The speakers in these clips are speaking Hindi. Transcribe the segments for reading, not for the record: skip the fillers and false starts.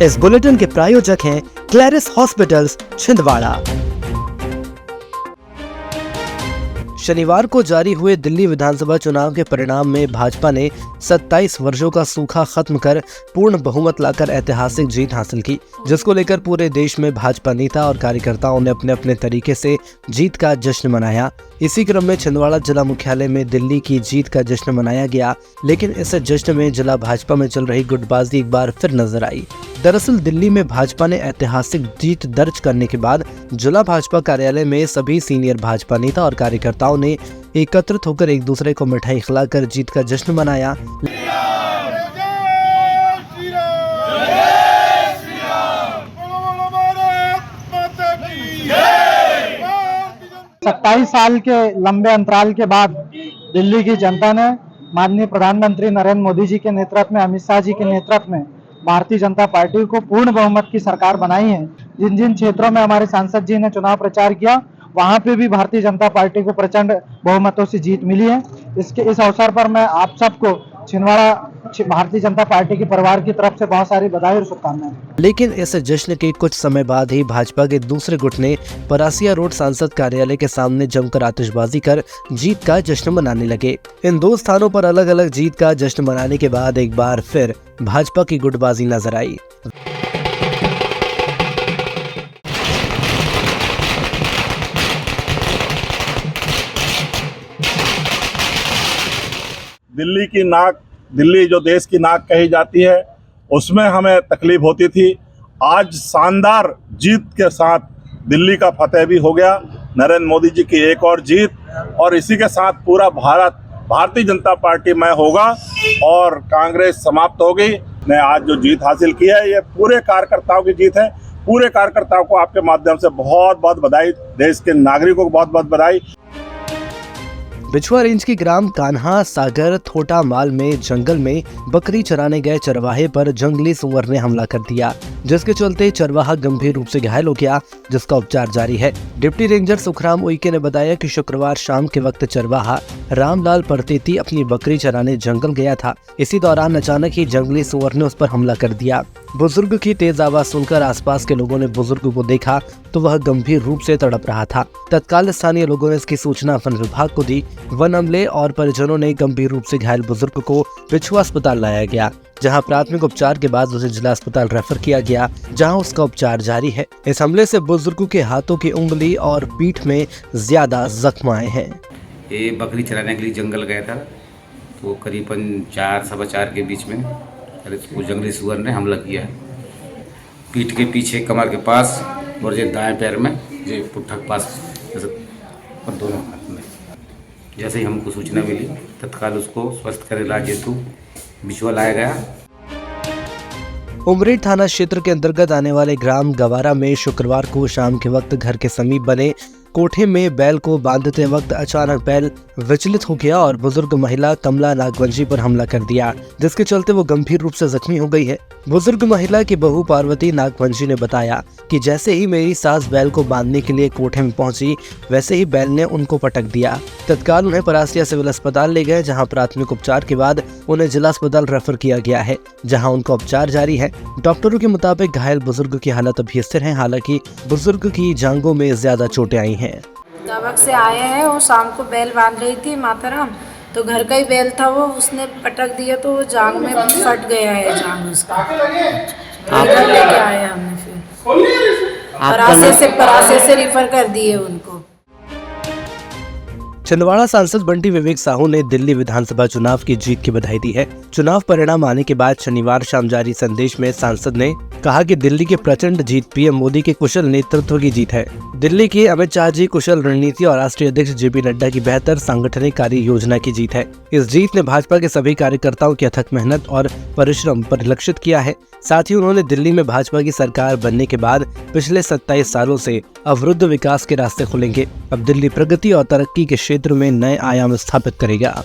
इस बुलेटिन के प्रायोजक हैं क्लैरिस हॉस्पिटल्स छिंदवाड़ा। शनिवार को जारी हुए दिल्ली विधानसभा चुनाव के परिणाम में भाजपा ने 27 वर्षों का सूखा खत्म कर पूर्ण बहुमत लाकर ऐतिहासिक जीत हासिल की, जिसको लेकर पूरे देश में भाजपा नेता और कार्यकर्ताओं ने अपने अपने तरीके से जीत का जश्न मनाया। इसी क्रम में छिंदवाड़ा जिला मुख्यालय में दिल्ली की जीत का जश्न मनाया गया, लेकिन इस जश्न में जिला भाजपा में चल रही गुटबाजी एक बार फिर नजर आई। दरअसल दिल्ली में भाजपा ने ऐतिहासिक जीत दर्ज करने के बाद जिला भाजपा कार्यालय में सभी सीनियर भाजपा नेता और कार्यकर्ताओं ने एकत्रित होकर एक दूसरे को मिठाई खिलाकर जीत का जश्न मनाया। 27 साल के लंबे अंतराल के बाद दिल्ली की जनता ने माननीय प्रधानमंत्री नरेंद्र मोदी जी के नेतृत्व में, अमित शाह जी के नेतृत्व में भारतीय जनता पार्टी को पूर्ण बहुमत की सरकार बनाई है। जिन जिन क्षेत्रों में हमारे सांसद जी ने चुनाव प्रचार किया, वहां पे भी भारतीय जनता पार्टी को प्रचंड बहुमतों से जीत मिली है। इस अवसर पर मैं आप सबको छिंदवाड़ा भारतीय जनता पार्टी के परिवार की तरफ से बहुत सारी बधाई और शुभकामनाएं। लेकिन इस जश्न के कुछ समय बाद ही भाजपा के दूसरे गुट ने परासिया रोड सांसद कार्यालय के सामने जमकर आतिशबाजी कर जीत का जश्न मनाने लगे। इन दो स्थानों पर अलग अलग जीत का जश्न मनाने के बाद एक बार फिर भाजपा की गुटबाजी नजर आई। दिल्ली जो देश की नाक कही जाती है, उसमें हमें तकलीफ होती थी। आज शानदार जीत के साथ दिल्ली का फतेह भी हो गया, नरेंद्र मोदी जी की एक और जीत, और इसी के साथ पूरा भारत भारतीय जनता पार्टी में होगा और कांग्रेस समाप्त हो गई। ने आज जो जीत हासिल की है, ये पूरे कार्यकर्ताओं की जीत है। पूरे कार्यकर्ताओं को आपके माध्यम से बहुत बहुत बधाई, देश के नागरिकों को बहुत बहुत बधाई। बिछुआ रेंज के ग्राम कान्हा सागर थोटा माल में जंगल में बकरी चराने गए चरवाहे पर जंगली सुअर ने हमला कर दिया, जिसके चलते चरवाहा गंभीर रूप से घायल हो गया, जिसका उपचार जारी है। डिप्टी रेंजर सुखराम उइके ने बताया कि शुक्रवार शाम के वक्त चरवाहा रामलाल परतेती अपनी बकरी चराने जंगल गया था। इसी दौरान अचानक ही जंगली सुअर ने उस पर हमला कर दिया। बुजुर्ग की तेज आवाज सुनकर आसपास के लोगों ने बुजुर्ग को देखा तो वह गंभीर रूप से तड़प रहा था। तत्काल स्थानीय लोगों ने इसकी सूचना वन विभाग को दी। वन अमले और परिजनों ने गंभीर रूप से घायल बुजुर्ग को बिछुआ अस्पताल लाया गया, जहां प्राथमिक उपचार के बाद उसे जिला अस्पताल रेफर किया गया, जहां उसका उपचार जारी है। इस हमले से बुजुर्ग के हाथों की उंगली और पीठ में ज्यादा जख्म आए हैं। ये बकरी चराने के लिए जंगल गया था, तो करीबन 4-4:15 के बीच में वो जंगली सुअर ने हमला किया। पीठ के पीछे, कमर के पास और जो दाएं पैर में, जो पुट्ठा के पास और दोनों हाथ में। जैसे ही हमको सूचना मिली, तत्काल उसको स्वस्थ कर इलाज हेतु बिछुआ लाया गया। उमरेड थाना क्षेत्र के अंतर्गत आने वाले ग्राम गवारा में शुक्रवार को शाम के वक्त घर के समीप बने कोठे में बैल को बांधते वक्त अचानक बैल विचलित हो गया और बुजुर्ग महिला कमला नागवंशी पर हमला कर दिया, जिसके चलते वो गंभीर रूप से जख्मी हो गई है। बुजुर्ग महिला की बहू पार्वती नागवंशी ने बताया कि जैसे ही मेरी सास बैल को बांधने के लिए कोठे में पहुंची, वैसे ही बैल ने उनको पटक दिया। तत्काल उन्हें परासिया सिविल अस्पताल ले गए, जहां प्राथमिक उपचार के बाद उन्हें जिला अस्पताल रेफर किया गया है, जहां उनका उपचार जारी है। डॉक्टरों के मुताबिक घायल बुजुर्ग की हालत अभी स्थिर है, हालांकि बुजुर्ग की जांघों में ज्यादा चोटें आई हैं। दावक से आए हैं, वो शाम को बैल बांध रही थी माताराम, तो घर का ही बैल था, वो उसने पटक दिया तो वो जांघ में फट गया है, जांघ उसका। इधर लेके आए हमने, फिर परासे से रिफर कर दिए उनको। छिंदवाड़ा सांसद बंटी विवेक साहू ने दिल्ली विधानसभा चुनाव की जीत की बधाई दी है। चुनाव परिणाम आने के बाद शनिवार शाम जारी संदेश में सांसद ने कहा कि दिल्ली की प्रचंड जीत पीएम मोदी के कुशल नेतृत्व की जीत है। दिल्ली के अमित शाह जी कुशल रणनीति और राष्ट्रीय अध्यक्ष जेपी नड्डा की बेहतर सांगठनिक कार्य योजना की जीत है। इस जीत ने भाजपा के सभी कार्यकर्ताओं की अथक मेहनत और परिश्रम परिलक्षित किया है। साथ ही उन्होंने दिल्ली में भाजपा की सरकार बनने के बाद पिछले 27 सालों से अवरुद्ध विकास के रास्ते खुलेंगे। अब दिल्ली प्रगति और तरक्की के क्षेत्र में नए आयाम स्थापित करेगा।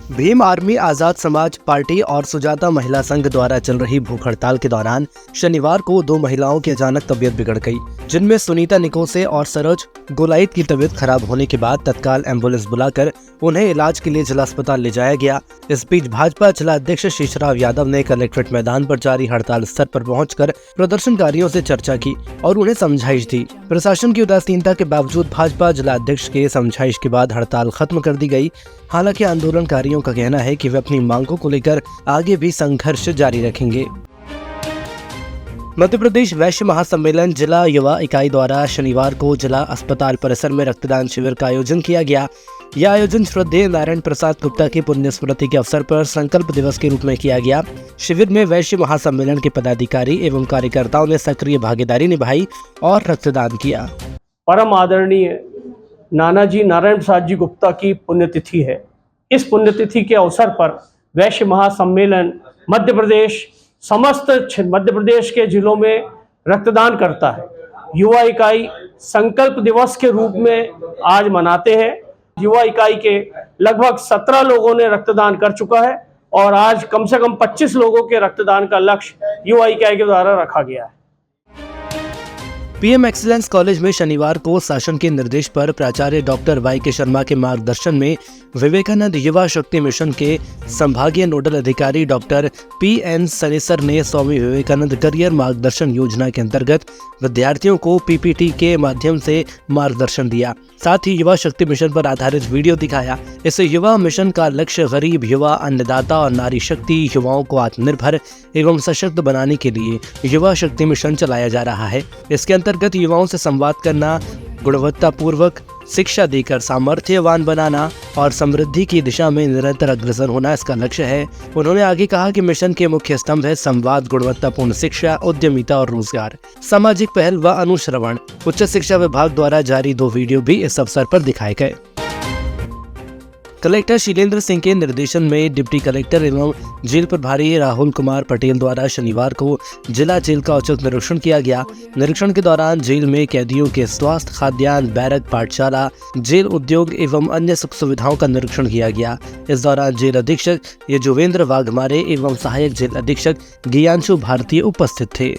भीम आर्मी आजाद समाज पार्टी और सुजाता महिला संघ द्वारा चल रही भूख हड़ताल के दौरान शनिवार को 2 महिलाओं की अचानक तबीयत बिगड़ गई, जिनमें सुनीता निकोसे और सरोज गोलाइत की तबीयत खराब होने के बाद तत्काल एम्बुलेंस बुलाकर उन्हें इलाज के लिए जिला अस्पताल ले जाया गया। इस बीच भाजपा जिला अध्यक्ष शेषराव यादव ने कलेक्ट्रेट मैदान पर जारी हड़ताल स्तर पर पहुंचकर प्रदर्शनकारियों से चर्चा की और उन्हें समझाइश दी। प्रशासन की उदासीनता के बावजूद भाजपा जिला अध्यक्ष के समझाइश के बाद हड़ताल खत्म कर दी गई। हालांकि आंदोलनकारियों का कहना है कि वे अपनी मांगों को लेकर आगे भी संघर्ष जारी रखेंगे। मध्य प्रदेश वैश्य महासम्मेलन जिला युवा इकाई द्वारा शनिवार को जिला अस्पताल परिसर में रक्तदान शिविर का आयोजन किया गया। यह आयोजन श्रद्धेय नारायण प्रसाद गुप्ता की पुण्य स्मृति के अवसर पर संकल्प दिवस के रूप में किया गया। शिविर में वैश्य महासम्मेलन के पदाधिकारी एवं कार्यकर्ताओं ने सक्रिय भागीदारी निभाई और रक्तदान किया। परम आदरणीय नानाजी नारायण प्रसाद जी गुप्ता की पुण्यतिथि है। इस पुण्यतिथि के अवसर पर वैश्य महासम्मेलन मध्य प्रदेश समस्त मध्य प्रदेश के जिलों में रक्तदान करता है। युवा इकाई संकल्प दिवस के रूप में आज मनाते हैं। युवा इकाई के लगभग 17 लोगों ने रक्तदान कर चुका है और आज कम से कम 25 लोगों के रक्तदान का लक्ष्य युवा इकाई के द्वारा रखा गया है। पीएम एक्सीलेंस कॉलेज में शनिवार को शासन के निर्देश पर प्राचार्य डॉक्टर वाई के शर्मा के मार्गदर्शन में विवेकानंद युवा शक्ति मिशन के संभागीय नोडल अधिकारी डॉक्टर पीएन सनेसर ने स्वामी विवेकानंद करियर मार्गदर्शन योजना के अंतर्गत विद्यार्थियों को पीपीटी के माध्यम से मार्गदर्शन दिया। साथ ही युवा शक्ति मिशन पर आधारित वीडियो दिखाया। इस युवा मिशन का लक्ष्य गरीब युवा, अन्नदाता और नारी शक्ति युवाओं को आत्मनिर्भर एवं सशक्त बनाने के लिए युवा शक्ति मिशन चलाया जा रहा है। इसके अंतर्गत युवाओं से संवाद करना, गुणवत्तापूर्वक शिक्षा देकर सामर्थ्यवान बनाना और समृद्धि की दिशा में निरंतर अग्रसर होना इसका लक्ष्य है। उन्होंने आगे कहा कि मिशन के मुख्य स्तंभ है संवाद, गुणवत्तापूर्ण शिक्षा, उद्यमिता और रोजगार, सामाजिक पहल व अनुश्रवण। उच्च शिक्षा विभाग द्वारा जारी 2 वीडियो भी इस अवसर पर दिखाए गए। कलेक्टर शीलेंद्र सिंह के निर्देशन में डिप्टी कलेक्टर एवं जेल प्रभारी राहुल कुमार पटेल द्वारा शनिवार को जिला जेल का औचक निरीक्षण किया गया। निरीक्षण के दौरान जेल में कैदियों के स्वास्थ्य, खाद्यान्न, बैरक, पाठशाला, जेल उद्योग एवं अन्य सुख सुविधाओं का निरीक्षण किया गया। इस दौरान जेल अधीक्षक यजुवेंद्र वाघमारे एवं सहायक जेल अधीक्षक ज्ञानशु भारती उपस्थित थे।